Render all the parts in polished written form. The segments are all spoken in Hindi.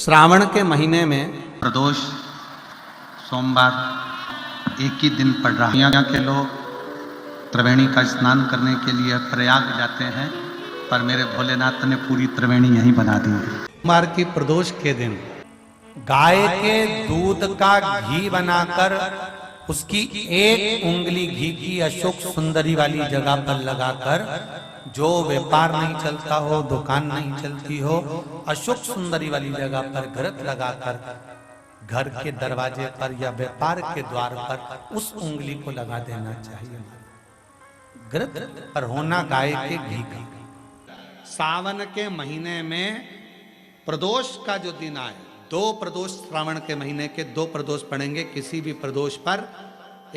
श्रावण के महीने में प्रदोष सोमवार एक ही दिन पड़ रहा है। यहाँ के लोग त्रिवेणी का स्नान करने के लिए प्रयाग जाते हैं, पर मेरे भोलेनाथ ने पूरी त्रिवेणी यहीं बना दी है। सोमवार की प्रदोष के दिन गाय के दूध का घी बनाकर उसकी एक उंगली घी की अशोक सुंदरी वाली जगह पर लगाकर, जो व्यापार नहीं चलता हो, दुकान नहीं चलती हो, अशोक सुंदरी वाली जगह पर घृत लगाकर घर के दरवाजे पर या व्यापार के द्वार पर उस उंगली को लगा देना चाहिए। घृत पर होना गाय के घी का। सावन के महीने में प्रदोष का जो दिन आए, 2 प्रदोष श्रावण के महीने के 2 प्रदोष पड़ेंगे। किसी भी प्रदोष पर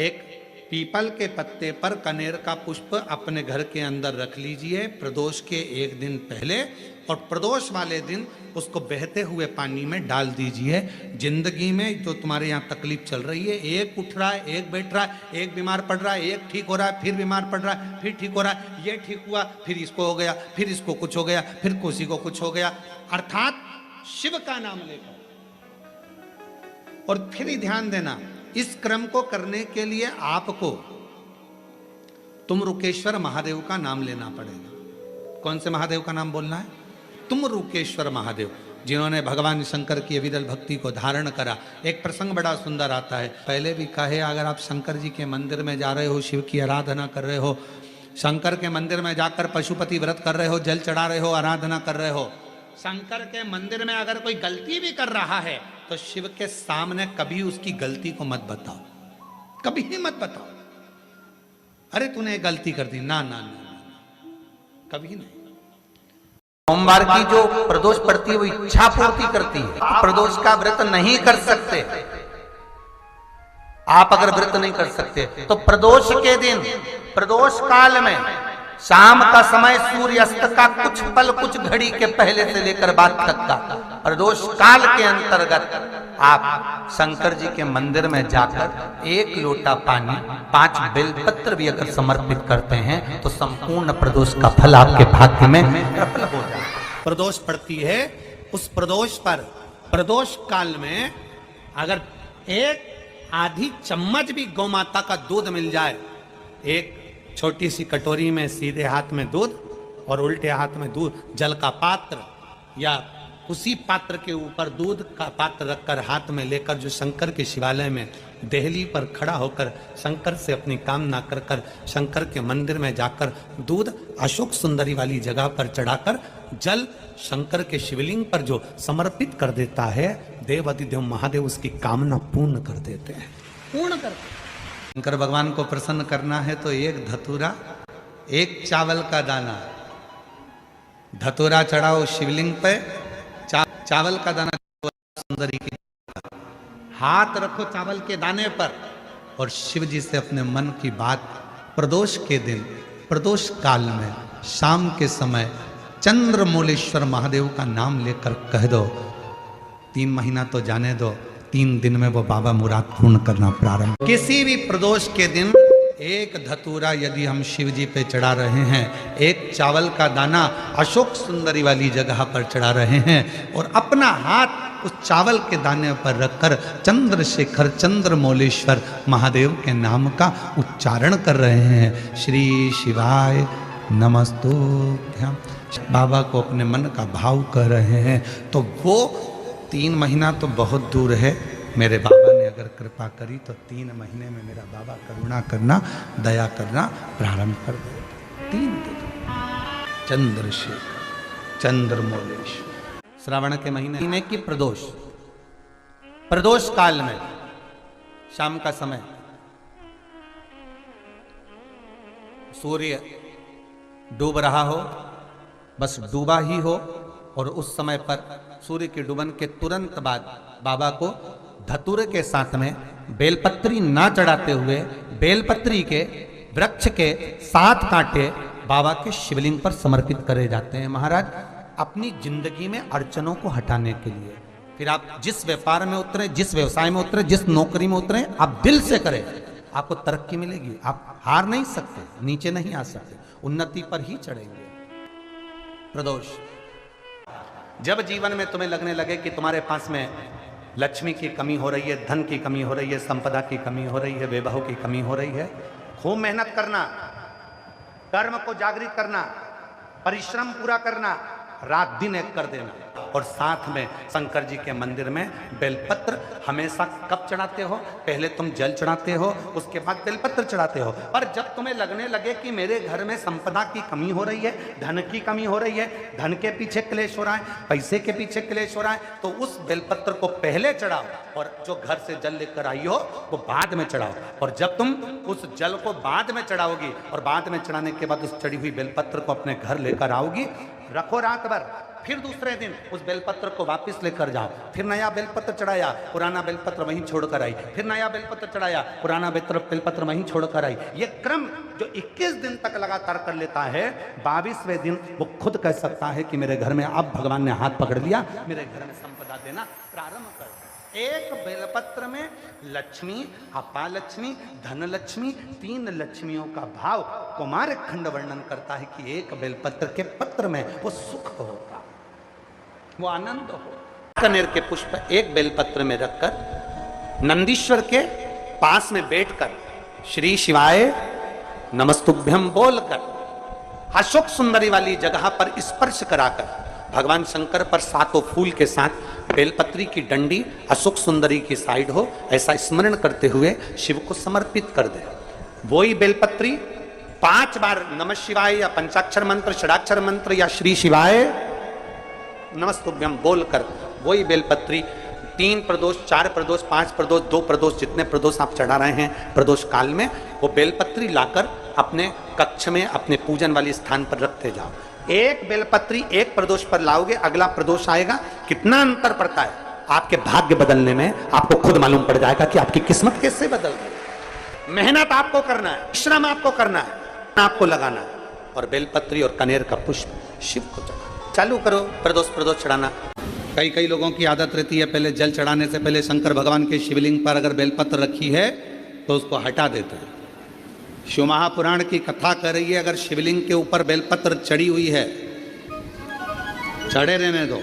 एक पीपल के पत्ते पर कनेर का पुष्प अपने घर के अंदर रख लीजिए प्रदोष के एक दिन पहले, और प्रदोष वाले दिन उसको बहते हुए पानी में डाल दीजिए। जिंदगी में जो तुम्हारे यहाँ तकलीफ चल रही है, एक उठ रहा है, एक बैठ रहा है, एक बीमार पड़ रहा है, एक ठीक हो रहा है, फिर बीमार पड़ रहा है, फिर ठीक हो रहा है, ये ठीक हुआ, फिर इसको हो गया, फिर इसको कुछ हो गया, फिर किसी को कुछ हो गया, अर्थात शिव का नाम लेकर। और फिर ही ध्यान देना, इस क्रम को करने के लिए आपको तुमरुकेश्वर महादेव का नाम लेना पड़ेगा। कौन से महादेव का नाम बोलना है? तुमरुकेश्वर महादेव, जिन्होंने भगवान शंकर की अविरल भक्ति को धारण करा। एक प्रसंग बड़ा सुंदर आता है, पहले भी कहे, अगर आप शंकर जी के मंदिर में जा रहे हो, शिव की आराधना कर रहे हो, शंकर के मंदिर में जाकर पशुपति व्रत कर रहे हो, जल चढ़ा रहे हो, आराधना कर रहे हो, शंकर के मंदिर में अगर कोई गलती भी कर रहा है तो शिव के सामने कभी उसकी गलती को मत बताओ, कभी ही मत बताओ, अरे तूने गलती कर दी, ना ना ना, ना कभी नहीं। सोमवार की जो प्रदोष पड़ती है वो इच्छा पूर्ति करती है। आप प्रदोष का व्रत नहीं कर सकते, आप अगर व्रत नहीं कर सकते तो प्रदोष के दिन, प्रदोष काल में शाम का समय सूर्यास्त का कुछ पल, कुछ घड़ी के पहले से लेकर बाद तक का प्रदोष काल के अंतर्गत आप शंकर जी के मंदिर में जाकर 1 लोटा पानी, 5 बेलपत्र भी अगर समर्पित करते हैं तो संपूर्ण प्रदोष का फल आपके भाग्य में प्रबल हो जाए। प्रदोष पड़ती है, उस प्रदोष पर प्रदोष काल में अगर एक आधी चम्मच भी गौ माता का दूध मिल जाए, एक छोटी सी कटोरी में सीधे हाथ में दूध और उल्टे हाथ में दूध, जल का पात्र या उसी पात्र के ऊपर दूध का पात्र रखकर हाथ में लेकर जो शंकर के शिवालय में देहली पर खड़ा होकर शंकर से अपनी कामना कर कर शंकर के मंदिर में जाकर दूध अशोक सुंदरी वाली जगह पर चढ़ाकर जल शंकर के शिवलिंग पर जो समर्पित कर देता है, देवाधिदेव महादेव उसकी कामना पूर्ण कर देते हैं, पूर्ण करते हैं। शंकर भगवान को प्रसन्न करना है तो 1 धतूरा, 1 चावल का दाना, धतूरा चढ़ाओ शिवलिंग पे, चावल का दाना सुंदरी की, हाथ रखो चावल के दाने पर और शिव जी से अपने मन की बात प्रदोष के दिन, प्रदोष काल में शाम के समय चंद्रमौलेश्वर महादेव का नाम लेकर कह दो। 3 महीना तो जाने दो, 3 दिन में वो बाबा मुराद पूर्ण करना प्रारंभ। किसी भी प्रदोष के दिन 1 धतूरा यदि हम शिव जी पे चढ़ा रहे हैं, 1 चावल का दाना अशोक सुंदरी वाली जगह पर चढ़ा रहे हैं और अपना हाथ उस चावल के दाने पर रखकर चंद्रशेखर चंद्रमौलेश्वर महादेव के नाम का उच्चारण कर रहे हैं, श्री शिवाय नमस्तुभ्यं, बाबा को अपने मन का भाव कर रहे हैं, तो वो 3 महीना तो बहुत दूर है। मेरे बाबा ने अगर कृपा करी तो 3 महीने में मेरा बाबा करुणा करना, दया करना प्रारंभ कर देगा। 3 दिन चंद्रशेखर चंद्रमौलेश्वर। श्रावण के महीने की प्रदोष, प्रदोष काल में शाम का समय सूर्य डूब रहा हो, बस डूबा ही हो, और उस समय पर सूर्य के डूबन के तुरंत बाद बाबा को धतूरे के साथ में बेलपत्री ना चढ़ाते हुए बेलपत्री के वृक्ष के 7 कांटे बाबा के शिवलिंग पर समर्पित करे जाते हैं। महाराज, अपनी जिंदगी में अड़चनों को हटाने के लिए, फिर आप जिस व्यापार में उतरे, जिस व्यवसाय में उतरे, जिस नौकरी में उतरे, आप दिल से करें, आपको तरक्की मिलेगी। आप हार नहीं सकते, नीचे नहीं आ सकते, उन्नति पर ही चढ़ेंगे। प्रदोष जब जीवन में तुम्हें लगने लगे कि तुम्हारे पास में लक्ष्मी की कमी हो रही है, धन की कमी हो रही है, संपदा की कमी हो रही है, वैभव की कमी हो रही है, खूब मेहनत करना, कर्म को जागृत करना, परिश्रम पूरा करना, रात दिन एक कर देना। और साथ में शंकर जी के मंदिर में बेलपत्र हमेशा कब चढ़ाते हो? पहले तुम जल चढ़ाते हो, उसके बाद बेलपत्र चढ़ाते हो। पर जब तुम्हें लगने लगे कि मेरे घर में संपदा की कमी हो रही है, धन की कमी हो रही है, धन के पीछे क्लेश हो रहा है, पैसे के पीछे क्लेश हो रहा है, तो उस बेलपत्र को पहले चढ़ाओ और जो घर से जल लेकर आई हो वो बाद में चढ़ाओ। और जब तुम उस जल को बाद में चढ़ाओगी और बाद में चढ़ाने के बाद उस चढ़ी हुई बेलपत्र को अपने घर लेकर आओगी, रखो रात भर, फिर दूसरे दिन उस बेलपत्र को वापस लेकर जाओ, फिर नया बेलपत्र चढ़ाया, पुराना बेलपत्र वहीं छोड़कर आई, फिर नया बेलपत्र चढ़ाया, पुराना बेलपत्र वहीं छोड़कर आई। ये क्रम जो 21 दिन तक लगातार कर लेता है, 22वें दिन वो खुद कह सकता है कि मेरे घर में अब भगवान ने हाथ पकड़ लिया, मेरे घर में संपदा देना प्रारंभ कर। एक बेलपत्र में लक्ष्मी, अपालक्ष्मी, धनलक्ष्मी, 3 लक्ष्मियों का भाव कुमार खंड वर्णन करता है कि एक बेलपत्र के पत्र में वो सुख होगा, वो आनंद हो। कनेर के पुष्प एक बेलपत्र में रखकर नंदीश्वर के पास में बैठकर श्री शिवाय नमस्तुभ्यम बोलकर अशोक सुंदरी वाली जगह पर स्पर्श कराकर भगवान शंकर पर 7 फूल के साथ बेलपत्री की डंडी अशोक सुंदरी की साइड हो, ऐसा स्मरण करते हुए शिव को समर्पित कर दे। वही बेलपत्री 5 बार नमः शिवाय या पंचाक्षर मंत्र, षडाक्षर मंत्र या श्री शिवाय नमस्तुभ्यम बोलकर वही बेलपत्री 3 प्रदोष, 4 प्रदोष, 5 प्रदोष, 2 प्रदोष, जितने प्रदोष आप चढ़ा रहे हैं प्रदोष काल में, वो बेलपत्री लाकर अपने कक्ष में अपने पूजन वाले स्थान पर रखते जाओ। एक बेलपत्री एक प्रदोष पर लाओगे, अगला प्रदोष आएगा, कितना अंतर पड़ता है आपके भाग्य बदलने में, आपको खुद मालूम पड़ जाएगा कि आपकी किस्मत कैसे बदल गई। मेहनत आपको करना है, श्रम आपको करना है, आपको लगाना है, और बेलपत्री और कनेर का पुष्प शिव को चढ़ाना चालू करो। प्रदोष चढ़ाना। कई लोगों की आदत रहती है पहले जल चढ़ाने से पहले शंकर भगवान के शिवलिंग पर अगर बेलपत्र रखी है तो उसको हटा देते हैं। शिव महापुराण की कथा कर रही है, अगर शिवलिंग के ऊपर बेलपत्र चढ़ी हुई है, चढ़े रहने दो,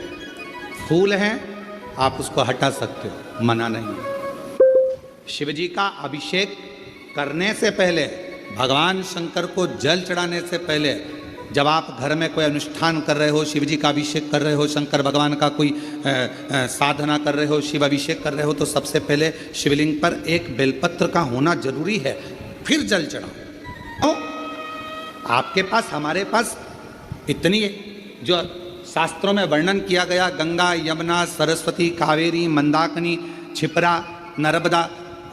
फूल हैं आप उसको हटा सकते हो, मना नहीं है। शिव जी का अभिषेक करने से पहले, भगवान शंकर को जल चढ़ाने से पहले, जब आप घर में कोई अनुष्ठान कर रहे हो, शिव जी का अभिषेक कर रहे हो, शंकर भगवान का कोई साधना कर रहे हो, शिव अभिषेक कर रहे हो, तो सबसे पहले शिवलिंग पर एक बेलपत्र का होना जरूरी है, फिर जल चढ़ाओ। आपके पास, हमारे पास इतनी जो शास्त्रों में वर्णन किया गया, गंगा, यमुना, सरस्वती, कावेरी, मंदाकिनी, क्षिप्रा, नर्मदा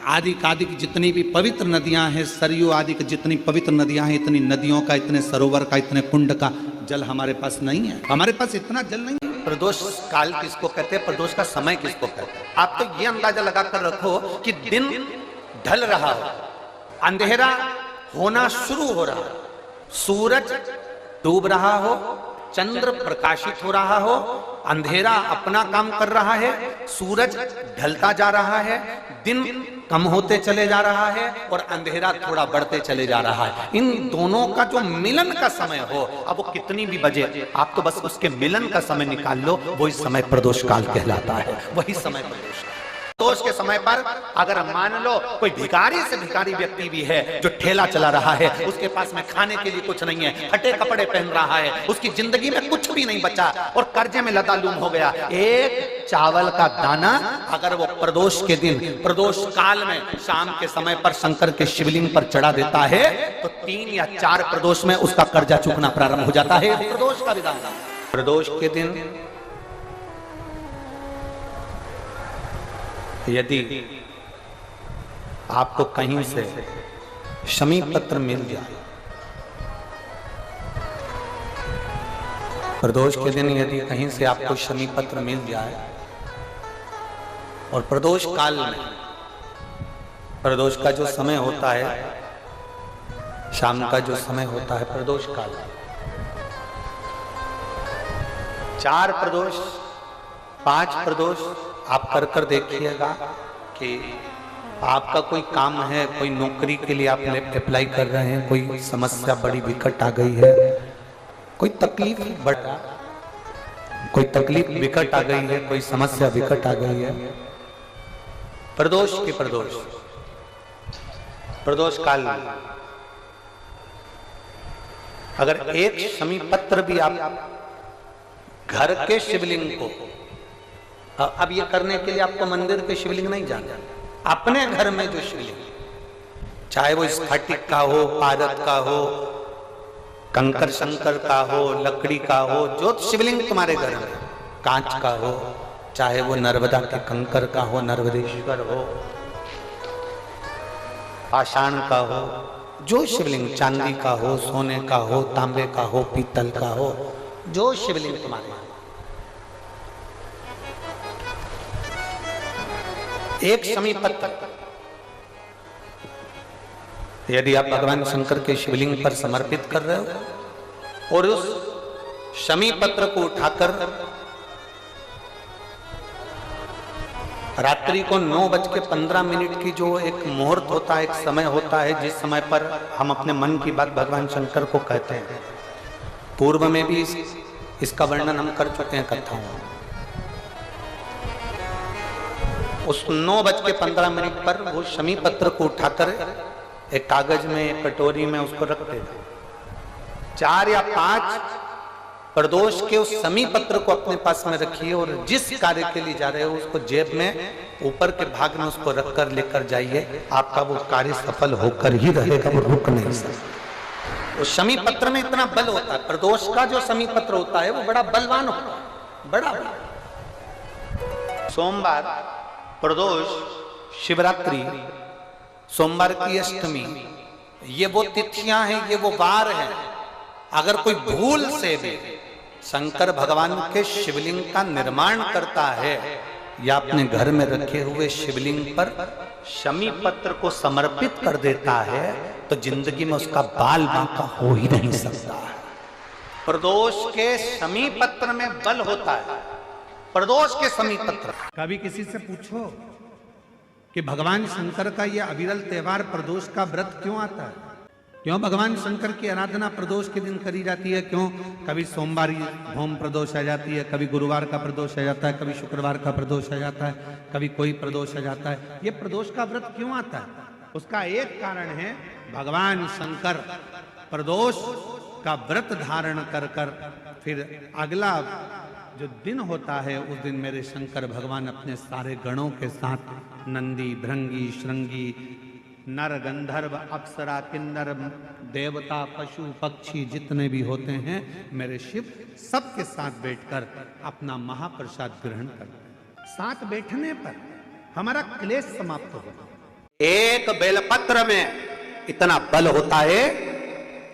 आदि की जितनी भी पवित्र नदियां हैं, सरयू आदि की जितनी पवित्र नदियां हैं, इतनी नदियों का, इतने सरोवर का, इतने कुंड का जल हमारे पास नहीं है। हमारे पास इतना जल नहीं है। प्रदोष काल किसको कहते हैं, प्रदोष का समय किसको कहते हैं? आप तो ये अंदाजा लगाकर रखो कि दिन ढल रहा हो, अंधेरा होना शुरू हो रहा हो, सूरज डूब रहा हो, चंद्र प्रकाशित हो रहा हो, अंधेरा अपना काम कर रहा है, सूरज ढलता जा रहा है, दिन कम होते चले जा रहा है और अंधेरा थोड़ा बढ़ते चले जा रहा है। इन दोनों का जो मिलन का समय हो, अब वो कितनी भी बजे, आप तो बस उसके मिलन का समय निकाल लो, वही समय प्रदोष काल कहलाता है, वही समय प्रदोष काल। प्रदोष के समय पर अगर मान लो कोई भिखारी से भिखारी व्यक्ति भी है जो ठेला चला रहा है, उसके पास में खाने के लिए कुछ नहीं है, फटे कपड़े पहन रहा है, उसकी जिंदगी में कुछ भी नहीं बचा और कर्जे में लदालूम हो गया, एक चावल का दाना अगर वो प्रदोष के दिन, प्रदोष काल में शाम के समय पर शंकर के शिवलिंग पर चढ़ा देता है तो 3 या 4 प्रदोष में उसका कर्जा चुकना प्रारंभ हो जाता है। प्रदोष का विधान। प्रदोष के दिन यदि आपको कहीं से शमी पत्र मिल जाए, प्रदोष के दिन यदि कहीं से आपको शमी पत्र मिल जाए और प्रदोष काल में, प्रदोष का जो समय होता है, शाम का जो समय होता है प्रदोष काल, 4 प्रदोष, 5 प्रदोष आप कर देखिएगा कि आपका कोई काम है, कोई नौकरी के लिए आप अप्लाई कर रहे हैं, कोई समस्या बड़ी विकट आ गई है, कोई तकलीफ बढ़ा, कोई तकलीफ विकट आ गई है, कोई समस्या विकट आ गई है, प्रदोष के प्रदोष काल में अगर एक शमी पत्र भी आप घर के शिवलिंग को, अब ये करने के लिए आपको मंदिर के शिवलिंग नहीं जाना, अपने घर में जो शिवलिंग, चाहे वो स्फटिक का हो, पारद का हो, कंकर शंकर का हो, लकड़ी का हो, जो शिवलिंग तुम्हारे घर में, कांच का हो, चाहे वो नर्मदा के कंकर का हो, नर्मदेश्वर हो, पाषाण का हो, जो शिवलिंग चांदी का हो, सोने का हो, तांबे का हो, पीतल का हो, जो शिवलिंग तुम्हारे, एक शमी पत्र यदि आप भगवान शंकर के शिवलिंग पर समर्पित कर रहे हो और उस शमी पत्र को उठाकर रात्रि को 9:15 की जो एक मुहूर्त होता है, एक समय होता है, जिस समय पर हम अपने मन की बात भगवान शंकर को कहते हैं, पूर्व में भी इसका वर्णन हम कर चुके हैं कथाओं में। उस 9:15 पर वो शमी पत्र को उठाकर एक कागज में, एक कटोरी में उसको रखते थे। 4 या 5 प्रदोष के उस शमी पत्र को अपने पास में रखिए और जिस कार्य के लिए जा रहे हो उसको जेब में ऊपर के भाग में उसको रखकर लेकर जाइए, आपका वो कार्य सफल होकर ही रहेगा, वो रुक नहीं सकता। उस शमी पत्र में इतना बल होता है, प्रदोष का जो शमी पत्र होता है वो बड़ा बलवान होता है, बड़ा बल। सोमवार, प्रदोष, शिवरात्रि, सोमवार की अष्टमी, ये वो तिथियां हैं, ये वो वार हैं। अगर कोई भूल से भी शंकर भगवान के शिवलिंग का निर्माण करता है या अपने घर में रखे हुए शिवलिंग पर शमी पत्र को समर्पित कर देता है तो जिंदगी में उसका बाल बांका हो ही नहीं सकता है। प्रदोष के शमी पत्र में बल होता है, प्रदोष के शमी पत्र। कभी किसी से पूछो कि भगवान शंकर का यह अविरल त्योहार प्रदोष का व्रत क्यों आता है, क्यों भगवान शंकर की आराधना प्रदोष के दिन करी जाती है, क्यों कभी सोमवार होम प्रदोष आ जाती है, कभी गुरुवार का प्रदोष आ जाता है, कभी शुक्रवार का प्रदोष आ जाता है, कभी कोई प्रदोष आ जाता है, ये प्रदोष का व्रत क्यों आता है? उसका एक कारण है, भगवान शंकर प्रदोष का व्रत धारण कर फिर अगला जो दिन होता है उस दिन मेरे शंकर भगवान अपने सारे गणों के साथ नंदी, भृंगी, श्रृंगी, नर, गंधर्व, अप्सरा, किन्नर, देवता, पशु, पक्षी जितने भी होते हैं मेरे शिव, सबके साथ बैठकर अपना महाप्रसाद ग्रहण करते हैं। साथ बैठने पर हमारा क्लेश समाप्त होगा। एक बेलपत्र में इतना बल होता है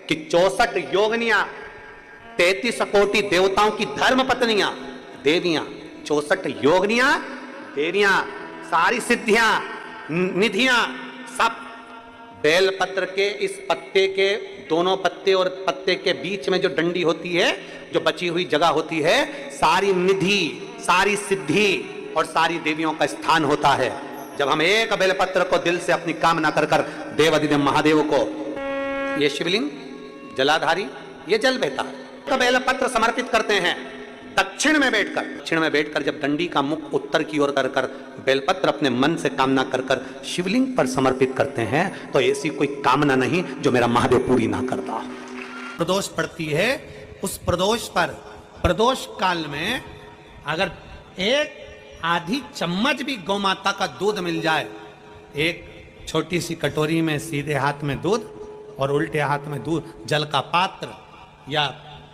कि 64 योगिनियां, 33 कोटि देवताओं की धर्म पत्नियां, देवियां, 64 योगिनियां, देवियां, सारी सिद्धियां, निधियां, सब बेलपत्र के इस पत्ते के दोनों पत्ते और पत्ते के बीच में जो डंडी होती है, जो बची हुई जगह होती है, सारी निधि, सारी सिद्धि और सारी देवियों का स्थान होता है। जब हम एक बेलपत्र को दिल से अपनी कामना कर देवाधिदेव महादेव को, ये शिवलिंग जलाधारी, ये जल बहता है, बेलपत्र समर्पित करते हैं। दक्षिण में बैठकर जब डंडी का मुख उत्तर की ओर कर बेलपत्र अपने मन से कामना कर शिवलिंग पर समर्पित करते हैं तो ऐसी कोई कामना नहीं जो मेरा महादेव पूरी ना करता। प्रदोष पड़ती है, उस प्रदोष पर, प्रदोष काल में अगर एक आधी चम्मच भी गौ माता का दूध मिल जाए, एक छोटी सी कटोरी में सीधे हाथ में दूध और उल्टे हाथ में दूध, जल का पात्र या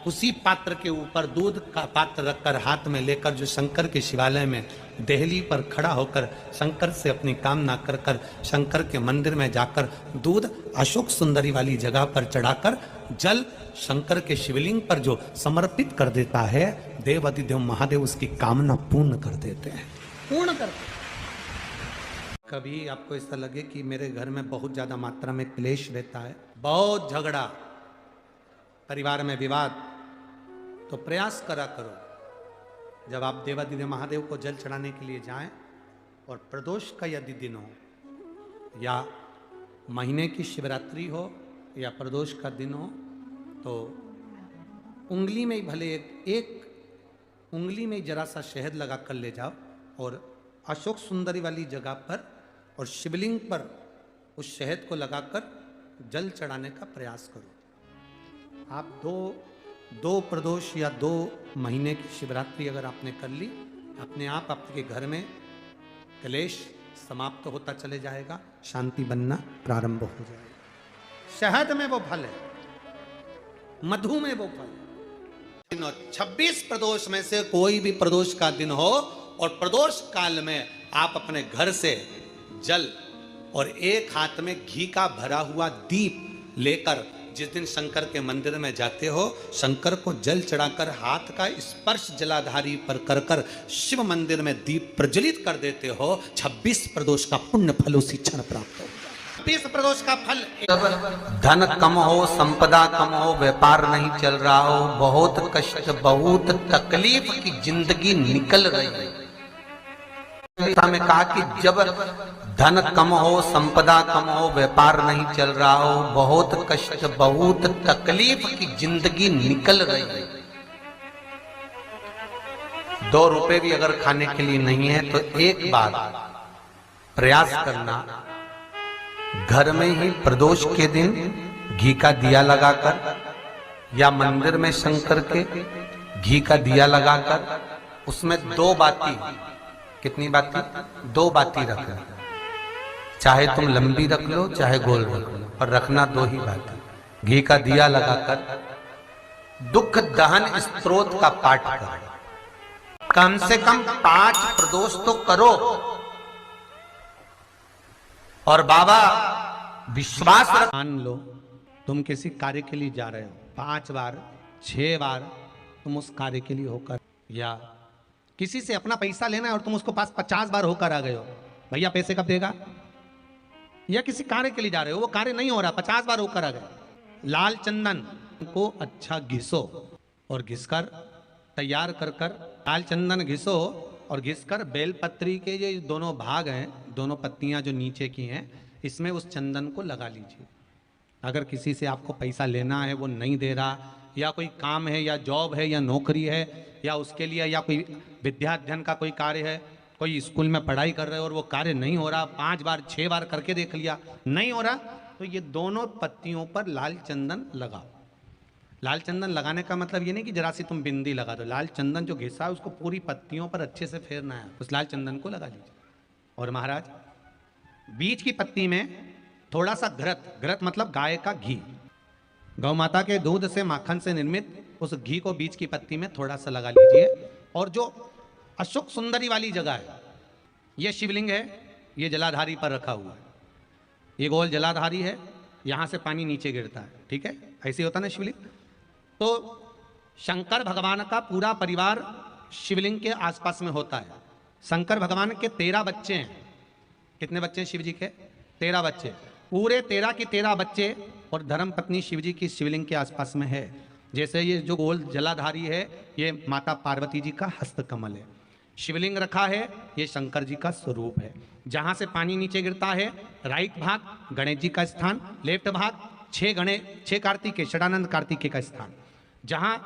उसी पात्र के ऊपर दूध का पात्र रखकर हाथ में लेकर जो शंकर के शिवालय में देहली पर खड़ा होकर शंकर से अपनी कामना कर शंकर के मंदिर में जाकर दूध अशोक सुंदरी वाली जगह पर चढ़ाकर जल शंकर के शिवलिंग पर जो समर्पित कर देता है, देवाधिदेव महादेव उसकी कामना पूर्ण कर देते हैं, पूर्ण करते। कभी आपको ऐसा लगे कि मेरे घर में बहुत ज्यादा मात्रा में क्लेश रहता है, बहुत झगड़ा, परिवार में विवाद, तो प्रयास करा करो जब आप देवाधिदेव महादेव को जल चढ़ाने के लिए जाएं और प्रदोष का यदि दिन हो या महीने की शिवरात्रि हो या प्रदोष का दिन हो तो उंगली में ही भले एक उंगली में जरा सा शहद लगा कर ले जाओ और अशोक सुंदरी वाली जगह पर और शिवलिंग पर उस शहद को लगाकर जल चढ़ाने का प्रयास करो। आप दो प्रदोष या 2 महीने की शिवरात्रि अगर आपने कर ली, अपने आप आपके घर में क्लेश समाप्त होता चले जाएगा, शांति बनना प्रारंभ हो जाएगा। शहद में वो फल है, मधु में वो फल है। 26 प्रदोष में से कोई भी प्रदोष का दिन हो और प्रदोष काल में आप अपने घर से जल और एक हाथ में घी का भरा हुआ दीप लेकर जिस दिन शंकर के मंदिर में जाते हो, शंकर को जल चढ़ाकर हाथ का स्पर्श जलाधारी पर कर कर शिव मंदिर में दीप प्रज्वलित कर देते हो, 26 प्रदोष का पुण्य फल उसी क्षण प्राप्त हो। 26 प्रदोष का फल। धन कम हो, संपदा कम हो, व्यापार नहीं चल रहा हो, बहुत कष्ट, बहुत तकलीफ की जिंदगी निकल रही में कहा कि जब धन कम हो, संपदा कम हो, व्यापार नहीं चल रहा हो, बहुत कष्ट, बहुत तकलीफ की जिंदगी निकल रही है, 2 रुपए भी अगर खाने के लिए नहीं है तो एक बार प्रयास करना, घर में ही प्रदोष के दिन घी का दिया लगाकर या मंदिर में शंकर के घी का दिया लगाकर उसमें 2 बाती, कितनी बाती? 2 बाती रखना, चाहे तुम लंबी रख लो चाहे गोल रख लो, पर रखना 2 ही बाती। घी का दिया लगाकर दुख दहन स्तोत्र का पाठ करो, कम से कम 5 प्रदोष तो करो। और बाबा विश्वास मान लो तुम किसी कार्य के लिए जा रहे हो, 5 बार 6 बार तुम उस कार्य के लिए होकर, या किसी से अपना पैसा लेना है और तुम उसको पास 50 बार होकर आ गए हो, भैया पैसे कब देगा, या किसी कार्य के लिए जा रहे हो, वो कार्य नहीं हो रहा, 50 बार होकर आ गए, लाल चंदन को अच्छा घिसो और घिसकर तैयार कर कर, लाल चंदन घिसो और घिसकर बेलपत्री के ये दोनों भाग हैं, दोनों पत्तियां जो नीचे की हैं, इसमें उस चंदन को लगा लीजिए। अगर किसी से आपको पैसा लेना है, वो नहीं दे रहा, या कोई काम है या जॉब है या नौकरी है या उसके लिए, या कोई विद्याध्ययन का कोई कार्य है, कोई स्कूल में पढ़ाई कर रहे हो और वो कार्य नहीं हो रहा, 5 बार 6 बार करके देख लिया नहीं हो रहा, तो ये दोनों पत्तियों पर लाल चंदन लगाओ। लाल चंदन लगाने का मतलब ये नहीं कि जरा सी तुम बिंदी लगा दो, लाल चंदन जो घिसा है उसको पूरी पत्तियों पर अच्छे से फेरना है, उस लाल चंदन को लगा लीजिए। और महाराज बीच की पत्ती में थोड़ा सा घृत मतलब गाय का घी, गौ माता के दूध से माखन से निर्मित उस घी को बीच की पत्ती में थोड़ा सा लगा लीजिए। और जो अशोक सुंदरी वाली जगह है, ये शिवलिंग है, ये जलाधारी पर रखा हुआ है, ये गोल जलाधारी है, यहाँ से पानी नीचे गिरता है, ठीक है, ऐसे होता ना शिवलिंग। तो शंकर भगवान का पूरा परिवार शिवलिंग के आसपास में होता है। शंकर भगवान के 13 बच्चे हैं। कितने बच्चे हैं शिव जी के? 13 बच्चे, पूरे 13 के 13 बच्चे और धर्म पत्नी शिव जी की शिवलिंग के आसपास में है। जैसे ये जो गोल जलाधारी है, ये माता पार्वती जी का हस्त कमल है। शिवलिंग रखा है, ये शंकर जी का स्वरूप है। जहां से पानी नीचे गिरता है, राइट भाग गणेश जी का स्थान, लेफ्ट भाग 6 कार्तिकेय, षडानंद कार्तिकेय का स्थान। जहां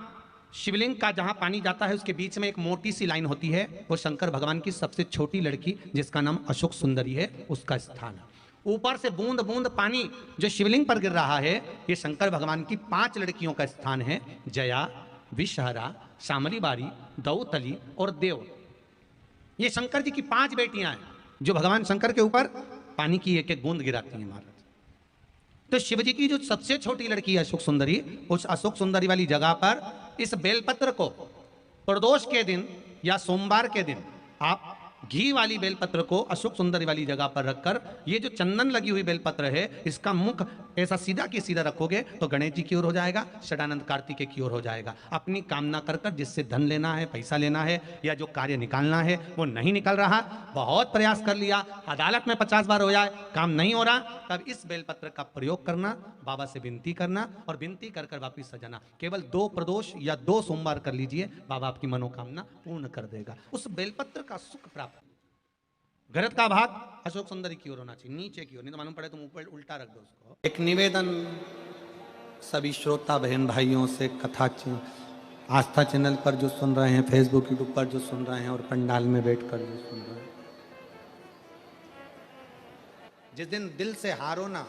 शिवलिंग का जहां पानी जाता है उसके बीच में एक मोटी सी लाइन होती है, वो शंकर भगवान की सबसे छोटी लड़की जिसका नाम अशोक सुंदरी है, उसका स्थान है। ऊपर से बूंद बूंद पानी जो शिवलिंग पर गिर रहा है, ये शंकर भगवान की 5 लड़कियों का स्थान है, जया, विषहरा, शामली बारी, दौतली और देव। ये शंकर जी की 5 बेटियां हैं जो भगवान शंकर के ऊपर पानी की एक एक बूंद गिराती हैं महाराज। तो शिव जी की जो सबसे छोटी लड़की है अशोक सुंदरी, उस अशोक सुंदरी वाली जगह पर इस बेलपत्र को प्रदोष के दिन या सोमवार के दिन आप घी वाली बेलपत्र को अशोक सुंदरी वाली जगह पर रखकर, ये जो चंदन लगी हुई बेलपत्र है, इसका मुख ऐसा सीधा की सीधा रखोगे तो गणेश जी की ओर हो जाएगा, षडानंद कार्तिकेय की ओर हो जाएगा। अपनी कामना कर कर जिससे धन लेना है, पैसा लेना है या जो कार्य निकालना है वो नहीं निकल रहा, बहुत प्रयास कर लिया, अदालत में 50 बार हो जाए, काम नहीं हो रहा, तब इस बेलपत्र का प्रयोग करना, बाबा से विनती करना और विनती कर कर वापिस सजाना। केवल 2 प्रदोष या 2 सोमवार कर लीजिए, बाबा आपकी मनोकामना पूर्ण कर देगा। उस बेलपत्र का सुख प्राप्त। घृत का भाग अशोक सुंदरी की ओर होना चाहिए, नीचे की ओर, नहीं तो मालूम पड़े तुम ऊपर उल्टा रख दो उसको। एक निवेदन सभी श्रोता बहन भाइयों से, कथा आस्था चैनल पर जो सुन रहे हैं, फेसबुक यूट्यूब पर जो सुन रहे हैं और पंडाल में बैठकर जो सुन रहे हैं, जिस दिन दिल से हारो ना,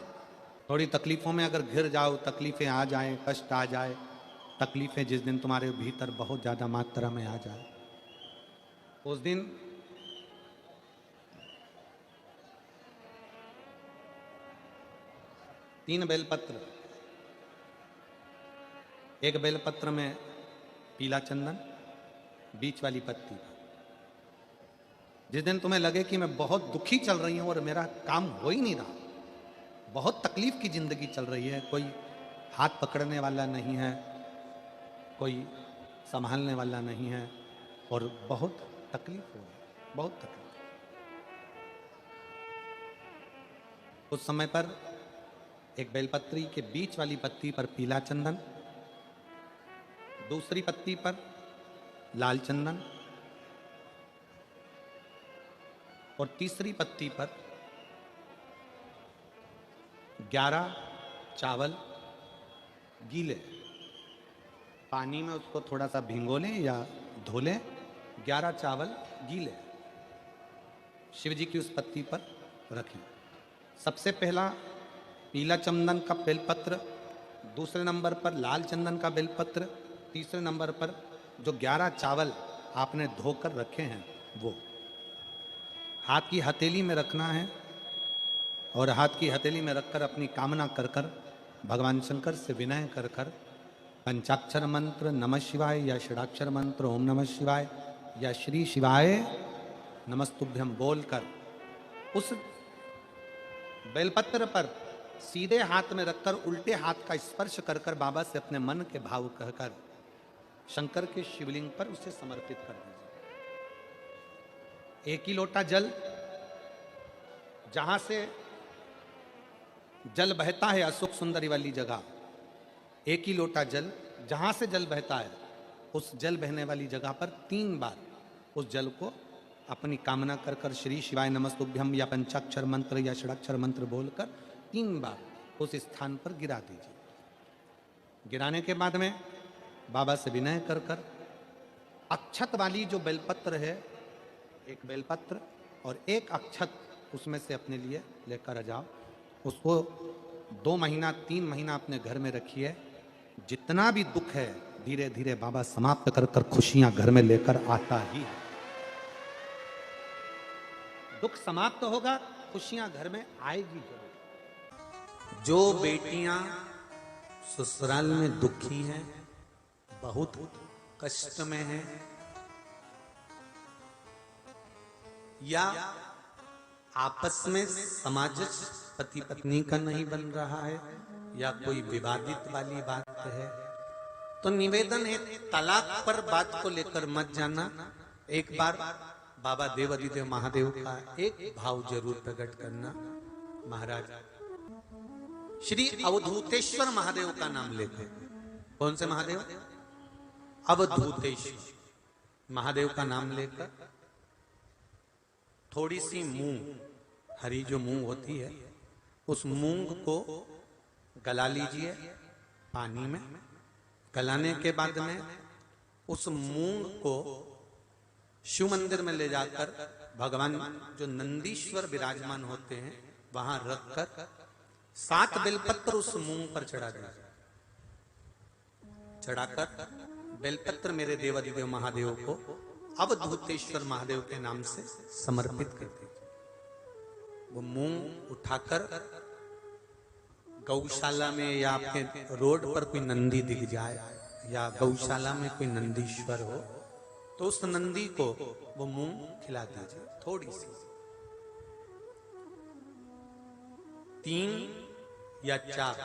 थोड़ी तकलीफों में अगर घिर जाओ, तकलीफें आ जाए, कष्ट आ जाए, तकलीफें जिस दिन तुम्हारे भीतर बहुत ज़्यादा मात्रा में आ जाए, उस दिन तीन बेलपत्र, एक बेलपत्र में पीला चंदन, बीच वाली पत्ती। जिस दिन तुम्हें लगे कि मैं बहुत दुखी चल रही हूं और मेरा काम हो ही नहीं रहा, बहुत तकलीफ की जिंदगी चल रही है, कोई हाथ पकड़ने वाला नहीं है, कोई संभालने वाला नहीं है और बहुत तकलीफ हो रही, बहुत तकलीफ। उस समय पर एक बेलपत्री के बीच वाली पत्ती पर पीला चंदन, दूसरी पत्ती पर लाल चंदन और तीसरी पत्ती पर 11 चावल गीले, पानी में उसको थोड़ा सा भिगो लें या धो लें, 11 चावल गीले शिव जी की उस पत्ती पर रखें। सबसे पहला पीला चंदन का बेलपत्र, दूसरे नंबर पर लाल चंदन का बेलपत्र, तीसरे नंबर पर जो 11 चावल आपने धोकर रखे हैं वो हाथ की हथेली में रखना है और हाथ की हथेली में रखकर अपनी कामना कर कर भगवान शंकर से विनय कर कर पंचाक्षर मंत्र नमः शिवाय या षडाक्षर मंत्र ओम नमः शिवाय या श्री शिवाय नमस्तुभ्यम बोलकर उस बेलपत्र पर सीधे हाथ में रखकर उल्टे हाथ का स्पर्श कर कर बाबा से अपने मन के भाव कहकर शंकर के शिवलिंग पर उसे समर्पित कर दीजिए। एक ही लोटा जल, जहां से जल बहता है अशोक सुंदरी वाली जगह, एक ही लोटा जल, जहां से जल बहता है उस जल बहने वाली जगह पर 3 बार उस जल को अपनी कामना कर कर श्री शिवाय नमस्तुभ्यम या पंचाक्षर मंत्र या षडाक्षर मंत्र बोलकर 3 बार उस स्थान पर गिरा दीजिए। गिराने के बाद में बाबा से विनय कर कर अक्षत वाली जो बेलपत्र है, एक बेलपत्र और एक अक्षत उसमें से अपने लिए लेकर आ जाओ। उसको 2 महीना 3 महीना अपने घर में रखिए। जितना भी दुख है धीरे धीरे बाबा समाप्त कर कर खुशियां घर में लेकर आता ही है। दुख समाप्त होगा, खुशियां घर में आएगी जरूर। जो बेटियां ससुराल में दुखी हैं, बहुत कष्ट में हैं या आपस में समाजस पति पत्नी का नहीं बन रहा है या कोई विवादित वाली बात है, तो निवेदन है तलाक पर बात को लेकर मत जाना। एक बार बाबा देवाधिदेव महादेव का एक भाव जरूर प्रकट करना। महाराज श्री अवधूतेश्वर महादेव का नाम लेते। कौन से महादेव? अवधूतेश्वर महादेव का नाम लेकर थोड़ी सी मूंग, हरी जो मूंग होती है, उस मूंग को गला लीजिए पानी में। गलाने के बाद में उस मूंग को शिव मंदिर में ले जाकर भगवान जो नंदीश्वर विराजमान होते हैं वहां रखकर 7 बेलपत्र उस मूंग पर चढ़ा दीजिए। चढ़ाकर बेलपत्र मेरे देवाधिदेव महादेव को अवधूतेश्वर महादेव के नाम से समर्पित कर दीजिए। वो मूंग उठाकर गौशाला में या आपके रोड पर कोई नंदी दिख जाए या गौशाला में कोई नंदीश्वर हो तो उस नंदी को वो मूंग खिला दीजिए थोड़ी सी। 3 या 4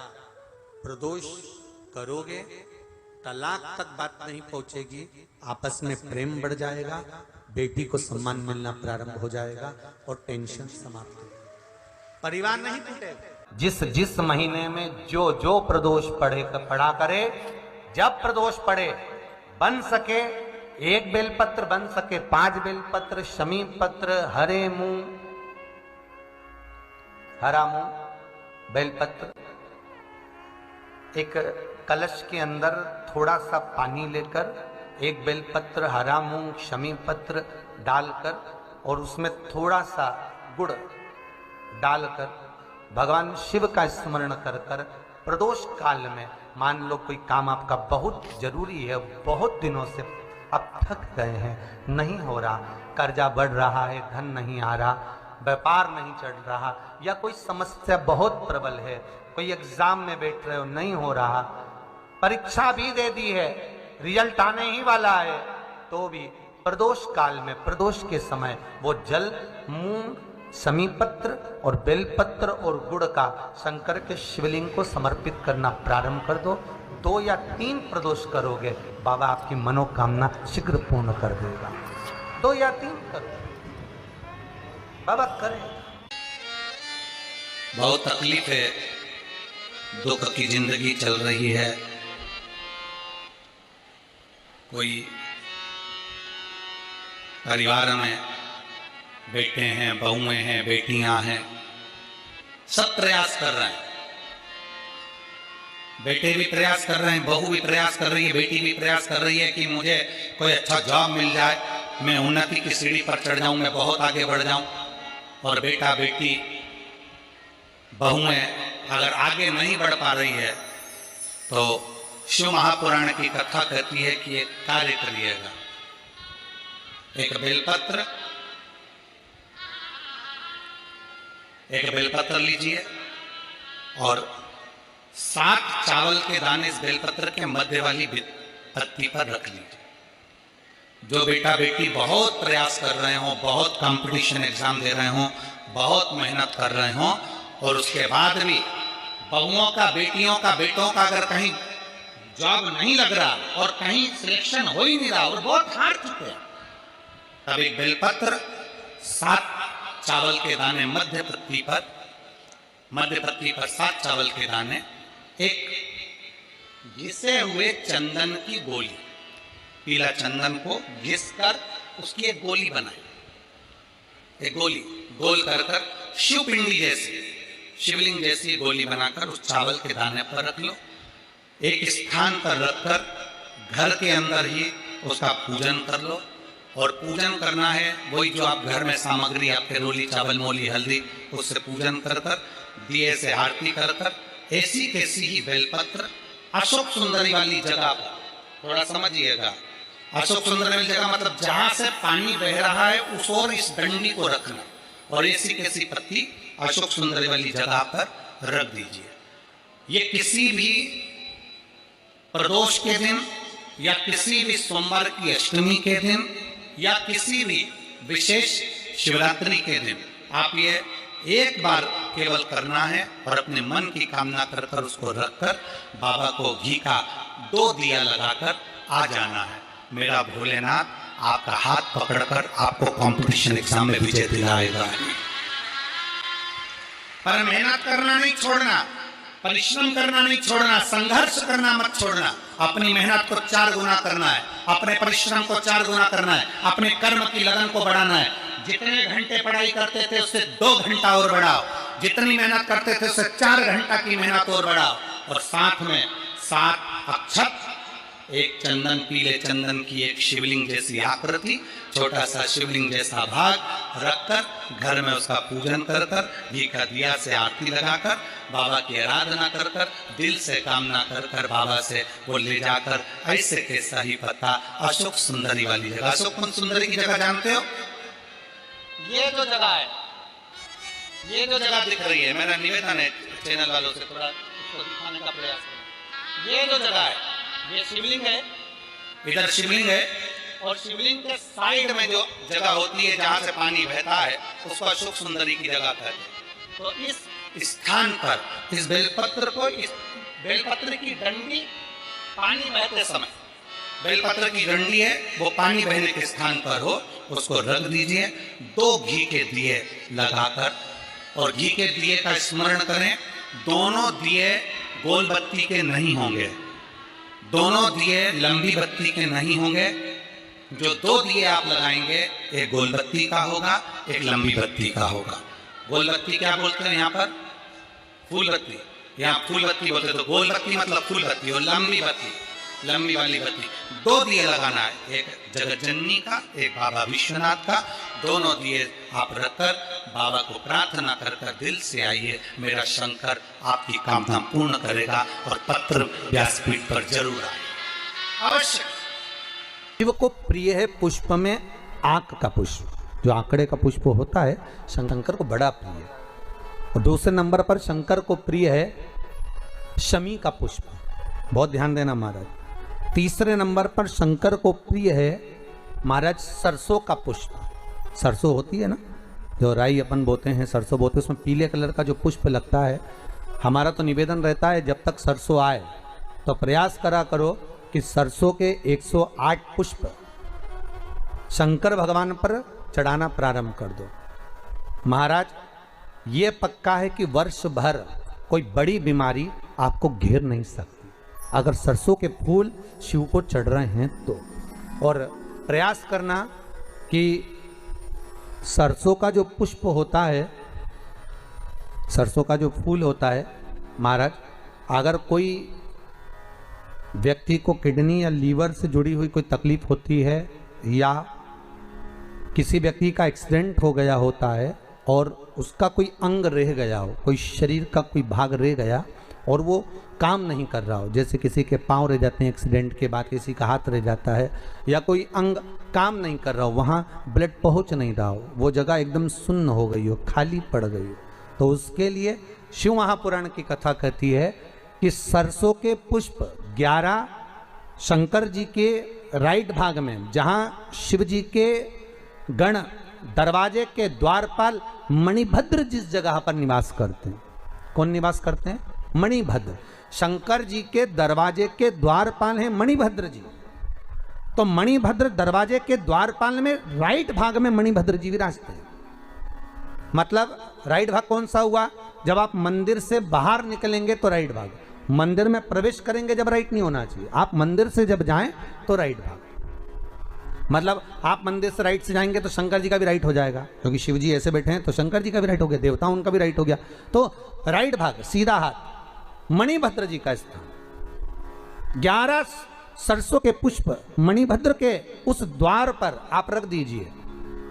प्रदोष करोगे, तलाक तक बात नहीं पहुंचेगी, आपस में प्रेम बढ़ जाएगा, बेटी को सम्मान मिलना प्रारंभ हो जाएगा और टेंशन समाप्त हो जाएगी, परिवार नहीं टूटेगा। जिस जिस महीने में जो जो प्रदोष पड़ा करे, जब प्रदोष पड़े, बन सके 1 बेलपत्र, बन सके 5 बेलपत्र, शमी पत्र, हरे मूंग, हरा मूंग, बेलपत्र एक कलश के अंदर थोड़ा सा पानी लेकर एक बेलपत्र, हरा मूंग, शमी पत्र डालकर और उसमें थोड़ा सा गुड़ डालकर भगवान शिव का स्मरण कर कर प्रदोष काल में, मान लो कोई काम आपका बहुत जरूरी है, बहुत दिनों से अब थक गए हैं, नहीं हो रहा, कर्जा बढ़ रहा है, धन नहीं आ रहा, व्यापार नहीं चढ़ रहा, या कोई समस्या बहुत प्रबल है, कोई एग्जाम में बैठ रहे हो नहीं हो रहा, परीक्षा भी दे दी है, रिजल्ट आने ही वाला है, तो भी प्रदोष काल में, प्रदोष के समय वो जल, मूंग, समीपत्र और बेलपत्र और गुड़ का शंकर के शिवलिंग को समर्पित करना प्रारंभ कर दो। 2 या 3 प्रदोष करोगे, बाबा आपकी मनोकामना शीघ्र पूर्ण कर देगा। 2 या 3 करो, बाबा करें। बहुत तकलीफ है, दुख की जिंदगी चल रही है, कोई परिवार में बेटे हैं, बहुएं हैं, बेटियां हैं, सब प्रयास कर रहे हैं, बेटे भी प्रयास कर रहे हैं, बहू भी प्रयास कर रही है, बेटी भी प्रयास कर रही है कि मुझे कोई अच्छा जॉब मिल जाए, मैं उन्नति की सीढ़ी पर चढ़ जाऊं, मैं बहुत आगे बढ़ जाऊं। और बेटा बेटी बहुएं अगर आगे नहीं बढ़ पा रही है तो शिव महापुराण की कथा कहती है कि एक कार्य करिएगा, एक बेलपत्र लीजिए और 7 चावल के दाने इस बेलपत्र के मध्य वाली पत्ती पर रख लीजिए। जो बेटा बेटी बहुत प्रयास कर रहे हो, बहुत कंपटीशन एग्जाम दे रहे हो, बहुत मेहनत कर रहे हो, और उसके बाद भी बहुओं का, बेटियों का, बेटों का अगर कहीं जॉब नहीं लग रहा और कहीं सिलेक्शन हो ही नहीं रहा और बहुत हार चुके हैं, तब एक बेलपत्र 7 चावल के दाने मध्य पत्ती पर 7 चावल के दाने, एक घिसे हुए चंदन की गोली, पीला चंदन को घिस कर उसकी एक गोली बनाए, एक गोली गोल कर कर शिवपिंडी जैसी, शिवलिंग जैसी गोली बनाकर उस चावल के दाने पर रख लो। एक स्थान पर रखकर घर के अंदर ही उसका पूजन कर लो। और पूजन करना है वही जो आप घर में सामग्री, आपके रोली, चावल, मोली, हल्दी, उससे पूजन कर कर, दिए से आरती कर कर, ऐसी कैसी ही बेलपत्र अशोक सुंदरी वाली जगह पर, थोड़ा समझिएगा, अशोक सुंदरी वाली जगह मतलब जहां से पानी बह रहा है उस ओर इस डंडी को रखना, और ऐसी कैसी पत्ती अशोक सुंदरी वाली जगह पर रख दीजिए। ये किसी भी प्रदोष के दिन या किसी भी सोमवार की अष्टमी के दिन या किसी भी विशेष शिवरात्रि के दिन आप ये एक बार केवल करना है और अपने मन की कामना कर कर उसको रखकर बाबा को घी का 2 दिया लगाकर आ जाना है। मेरा भोलेनाथ आपका हाथ पकड़कर आपको कंपटीशन एग्जाम में विजय दिलाएगा। पर मेहनत करना नहीं छोड़ना, परिश्रम करना नहीं छोड़ना, संघर्ष करना मत छोड़ना। अपनी मेहनत को 4 गुना करना है, अपने परिश्रम को 4 गुना करना है, अपने कर्म की लगन को बढ़ाना है। जितने घंटे पढ़ाई करते थे उससे 2 घंटा और बढ़ाओ, जितनी मेहनत करते थे उससे 4 घंटा की मेहनत और बढ़ाओ। और साथ में 7 अक्षत, एक चंदन, पीले चंदन की एक शिवलिंग जैसी आकृति, छोटा सा शिवलिंग जैसा भाग रखकर घर में उसका पूजन कर कर, घी का दिया से आरती लगाकर, बाबा की आराधना कर कर, दिल से कामना कर कर बाबा से वो ले जाकर ऐसे कैसा ही पता अशोक सुंदरी वाली जगह, अशोक सुंदरी की जगह जानते हो, ये जो जगह है, ये जो जगह दिख रही है, मेरा निवेदन है चैनल वालों से थोड़ा इसको दिखाने का प्रयास करें। ये जो जगह है, ये शिवलिंग है, इधर शिवलिंग है, और शिवलिंग के साइड में जो जगह होती है जहां से पानी बहता है उसको अशोक सुंदरी की जगह कहते हैं। तो इस स्थान पर इस बेलपत्र को, इस बेलपत्र की डंडी पानी बहते समय, बेलपत्र की डंडी है वो पानी बहने के स्थान पर हो, उसको रख दीजिए। 2 घी के दिए लगाकर, और घी के दिए का स्मरण करें, दोनों दिए गोल बत्ती के नहीं होंगे, दोनों दिए लंबी बत्ती के नहीं होंगे। जो 2 दिए आप लगाएंगे, एक गोल बत्ती का होगा, एक लंबी बत्ती का होगा। गोल बत्ती क्या बोलते हैं यहाँ पर? फूल बत्ती। यहाँ फूल बत्ती बोलते तो गोल बत्ती मतलब फूल बत्ती, और लंबी बत्ती, लंबी वाली बत्ती, 2 दिए लगाना है, एक जगत जननी का, एक बाबा विश्वनाथ का। दोनों दिए आप रखकर बाबा को प्रार्थना कर कर दिल से आइए, मेरा शंकर आपकी कामना पूर्ण करेगा और पत्र व्यासपीठ पर जरूर आए अवश्य। शिव को प्रिय है पुष्प में आंक का पुष्प, जो आंकड़े का पुष्प होता है शंकर को बड़ा प्रिय है। और दूसरे नंबर पर शंकर को प्रिय है शमी का पुष्प, बहुत ध्यान देना महाराज। तीसरे नंबर पर शंकर को प्रिय है महाराज सरसों का पुष्प। सरसों होती है ना, जो राई अपन बोते हैं, सरसों बोते हैं, उसमें पीले कलर का जो पुष्प लगता है। हमारा तो निवेदन रहता है जब तक सरसों आए तो प्रयास करा करो कि सरसों के 108 पुष्प शंकर भगवान पर चढ़ाना प्रारंभ कर दो। महाराज ये पक्का है कि वर्ष भर कोई बड़ी बीमारी आपको घेर नहीं सकती अगर सरसों के फूल शिव को चढ़ रहे हैं तो। और प्रयास करना कि सरसों का जो पुष्प होता है, सरसों का जो फूल होता है महाराज, अगर कोई व्यक्ति को किडनी या लीवर से जुड़ी हुई कोई तकलीफ होती है, या किसी व्यक्ति का एक्सीडेंट हो गया होता है और उसका कोई अंग रह गया हो, कोई शरीर का कोई भाग रह गया और वो काम नहीं कर रहा हो, जैसे किसी के पांव रह जाते हैं एक्सीडेंट के बाद, किसी का हाथ रह जाता है, या कोई अंग काम नहीं कर रहा हो, वहाँ ब्लड पहुँच नहीं रहा हो, वो जगह एकदम सुन्न हो गई हो, खाली पड़ गई हो, तो उसके लिए शिव महापुराण की कथा कहती है कि सरसों के पुष्प 11 शंकर जी के राइट भाग में, जहाँ शिव जी के गण दरवाजे के द्वारपाल मणिभद्र जिस जगह पर निवास करते हैं, कौन निवास करते हैं? मणिभद्र। शंकर जी के दरवाजे के द्वारपाल हैं मणिभद्र जी। तो मणिभद्र दरवाजे के द्वारपाल में राइट भाग में मणिभद्र जी विराजते हैं। मतलब राइट भाग कौन सा हुआ? जब आप मंदिर से बाहर निकलेंगे तो राइट भाग, मंदिर में प्रवेश करेंगे जब राइट नहीं होना चाहिए, आप मंदिर से जब जाएं तो राइट भाग। मतलब आप मंदिर से राइट से जाएंगे तो शंकर जी का भी राइट हो जाएगा, क्योंकि शिव जी ऐसे बैठे हैं तो शंकर जी का भी राइट हो गया, देवता उनका भी राइट हो गया, तो राइट भाग सीधा हाथ मणिभद्र जी का स्थान। 11 सरसों के पुष्प मणिभद्र के उस द्वार पर आप रख दीजिए,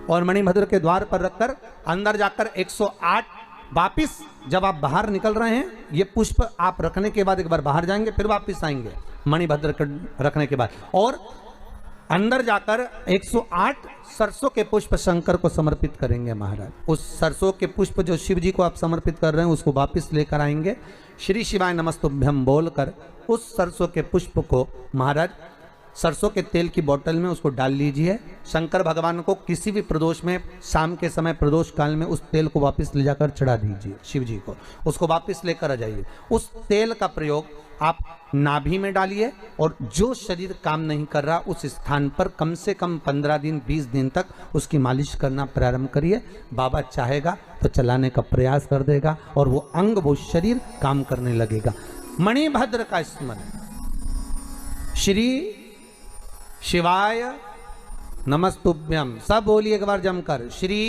और मणिभद्र के द्वार पर रखकर अंदर जाकर 108 वापिस जब आप बाहर निकल रहे हैं, ये पुष्प आप रखने के बाद एक बार बाहर जाएंगे, फिर वापिस आएंगे मणिभद्र रखने के बाद, और अंदर जाकर 108 सरसों के पुष्प शंकर को समर्पित करेंगे महाराज। उस सरसों के पुष्प जो शिव जी को आप समर्पित कर रहे हैं उसको वापस लेकर आएंगे, श्री शिवाय नमस्तुभ्यम बोलकर उस सरसों के पुष्प को महाराज सरसों के तेल की बोतल में उसको डाल लीजिए। शंकर भगवान को किसी भी प्रदोष में, शाम के समय प्रदोष काल में उस तेल को वापस ले जाकर चढ़ा दीजिए शिव जी को, उसको वापस लेकर आ जाइए। उस तेल का प्रयोग आप नाभि में डालिए, और जो शरीर काम नहीं कर रहा उस स्थान पर कम से कम 15 दिन 20 दिन तक उसकी मालिश करना प्रारंभ करिए। बाबा चाहेगा तो चलाने का प्रयास कर देगा और वो अंग, वो शरीर काम करने लगेगा। मणिभद्र का स्मरण, श्री शिवाय नमस्तुभ्यम, सब बोलिए एक बार जमकर, श्री,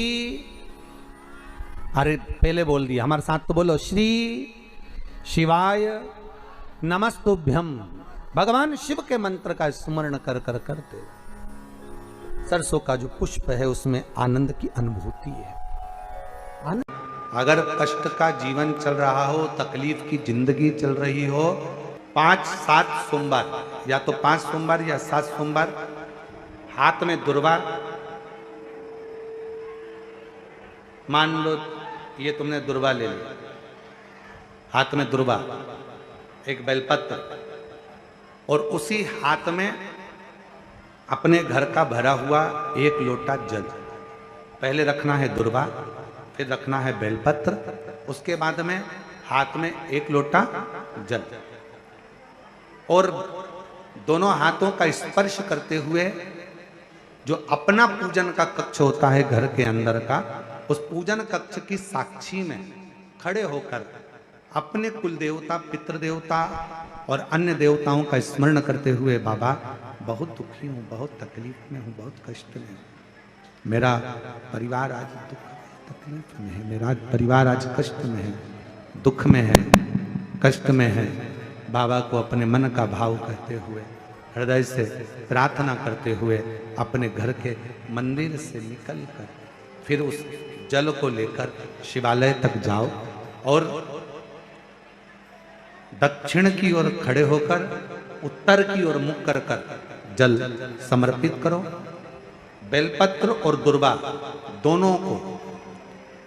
अरे पहले बोल दिया, हमारे साथ तो बोलो, श्री शिवाय नमस्तुभ्यम। भगवान शिव के मंत्र का स्मरण कर कर करते सरसों का जो पुष्प है उसमें आनंद की अनुभूति है। अगर कष्ट का जीवन चल रहा हो, तकलीफ की जिंदगी चल रही हो, 5-7 सोमवार, या तो 5 सोमवार या 7 सोमवार, हाथ में दुर्वा, मान लो ये तुमने दुर्वा ले ली, हाथ में दुर्वा, एक बेलपत्र, और उसी हाथ में अपने घर का भरा हुआ 1 लोटा जल, पहले रखना है दुर्वा, फिर रखना है बेलपत्र, उसके बाद में हाथ में 1 लोटा जल, और दोनों हाथों का स्पर्श करते हुए जो अपना पूजन का कक्ष होता है घर के अंदर का, उस पूजन कक्ष की साक्षी में खड़े होकर अपने कुल देवता, पितृ देवता और अन्य देवताओं का स्मरण करते हुए, बाबा बहुत दुखी हूँ, बहुत तकलीफ में हूँ, बहुत कष्ट में हूँ, मेरा परिवार आज दुख तकलीफ में है, मेरा परिवार आज कष्ट में है, दुख में है, कष्ट में हैं, बाबा को अपने मन का भाव कहते हुए, हृदय से प्रार्थना करते हुए अपने घर के मंदिर से निकलकर फिर उस जल को लेकर शिवालय तक जाओ और दक्षिण की ओर खड़े होकर उत्तर की ओर मुख कर जल समर्पित करो। बेलपत्र और दुर्वा दोनों को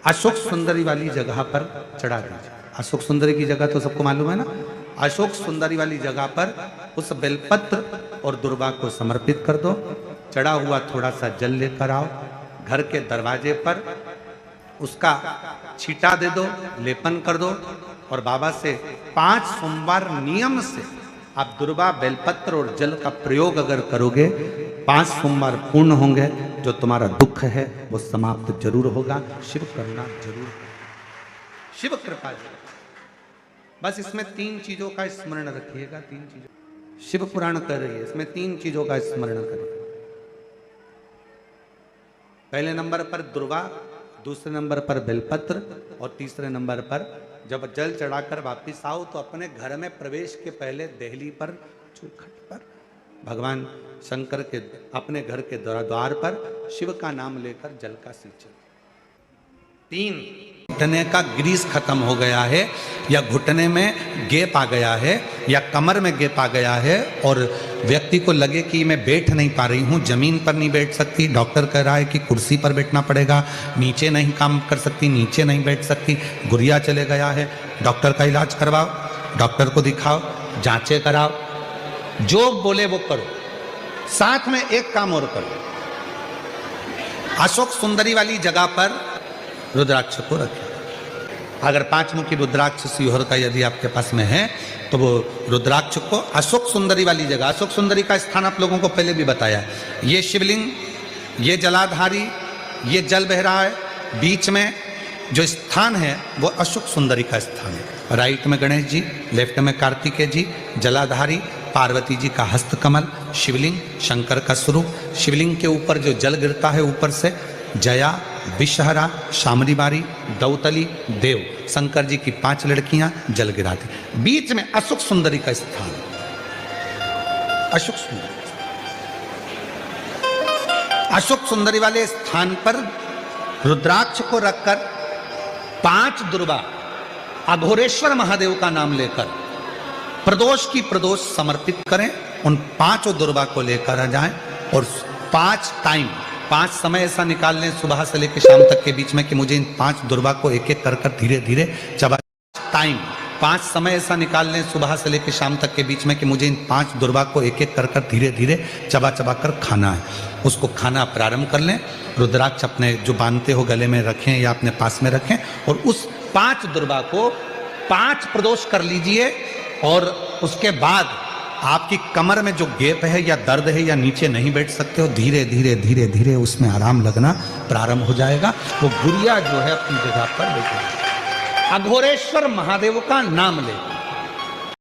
अशोक सुंदरी वाली जगह पर चढ़ा दीजिए। अशोक सुंदरी की जगह तो सबको मालूम है ना। अशोक सुंदरी वाली जगह पर उस बेलपत्र और दुर्वा को समर्पित कर दो। चढ़ा हुआ थोड़ा सा जल लेकर आओ, घर के दरवाजे पर उसका छींटा दे दो, लेपन कर दो और बाबा से 5 सोमवार नियम से आप दुर्वा, बेलपत्र और जल का प्रयोग अगर करोगे 5 सोमवार पूर्ण होंगे। जो तुम्हारा दुख है वो समाप्त जरूर होगा। शिव करुणा जरूर, शिव कृपा जरूर। बस इसमें 3 चीजों का स्मरण रखिएगा। 3 चीजों शिव पुराण कर रही है, इसमें 3 चीजों का स्मरण करिए। पहले नंबर पर दुर्वा, दूसरे नंबर पर बेलपत्र और तीसरे नंबर पर जब जल चढ़ाकर वापिस आओ तो अपने घर में प्रवेश के पहले देहली पर, चौखट पर भगवान शंकर के अपने घर के द्वार पर शिव का नाम लेकर जल का सिंचन। 3 घुटने का ग्रीस खत्म हो गया है या घुटने में गैप आ गया है या कमर में गैप आ गया है और व्यक्ति को लगे कि मैं बैठ नहीं पा रही हूँ, जमीन पर नहीं बैठ सकती, डॉक्टर कह रहा है कि कुर्सी पर बैठना पड़ेगा, नीचे नहीं काम कर सकती, नीचे नहीं बैठ सकती, गुरिया चले गया है, डॉक्टर का इलाज करवाओ, डॉक्टर को दिखाओ, जांचें कराओ, जो बोले वो करो। साथ में एक काम और करो, अशोक सुंदरी वाली जगह पर रुद्राक्ष को रखें। अगर 5 मुखी रुद्राक्ष सीहोर का यदि आपके पास में है तो वो रुद्राक्ष को अशोक सुंदरी वाली जगह, अशोक सुंदरी का स्थान आप लोगों को पहले भी बताया, ये शिवलिंग, ये जलाधारी, ये जल बह रहा है, बीच में जो स्थान है वो अशोक सुंदरी का स्थान है। राइट में गणेश जी, लेफ्ट में कार्तिकेय जी, जलाधारी पार्वती जी का हस्तकमल, शिवलिंग शंकर का स्वरूप, शिवलिंग के ऊपर जो जल गिरता है ऊपर से, जया, विषहरा, शामरी बारी, दौतली, देव, शंकर जी की 5 लड़कियां जल गिराती, बीच में अशोक सुंदरी का स्थान, अशोक सुंदरी। अशोक सुंदरी वाले स्थान पर रुद्राक्ष को रखकर 5 दुर्वा अघोरेश्वर महादेव का नाम लेकर प्रदोष की प्रदोष समर्पित करें। उन 5 दुर्वा को लेकर आ जाएं और 5 समय ऐसा निकाल लें सुबह से लेकर शाम तक के बीच में कि मुझे इन 5 दुर्वा को एक एक कर धीरे धीरे चबा। 5 समय ऐसा निकाल लें सुबह से लेकर शाम तक के बीच में कि मुझे इन 5 दुर्वा को एक एक कर धीरे धीरे चबा चबा कर खाना है। उसको खाना प्रारंभ कर लें। रुद्राक्ष अपने जो बांधते हो गले में रखें या अपने पास में रखें और उस 5 दुर्वा को 5 प्रदोष कर लीजिए और उसके बाद आपकी कमर में जो गैप है या दर्द है या नीचे नहीं बैठ सकते हो, धीरे धीरे धीरे धीरे उसमें आराम लगना प्रारंभ हो जाएगा। वो गुड़िया जो है अपनी जगह पर बैठेगी। अघोरेश्वर महादेव का नाम ले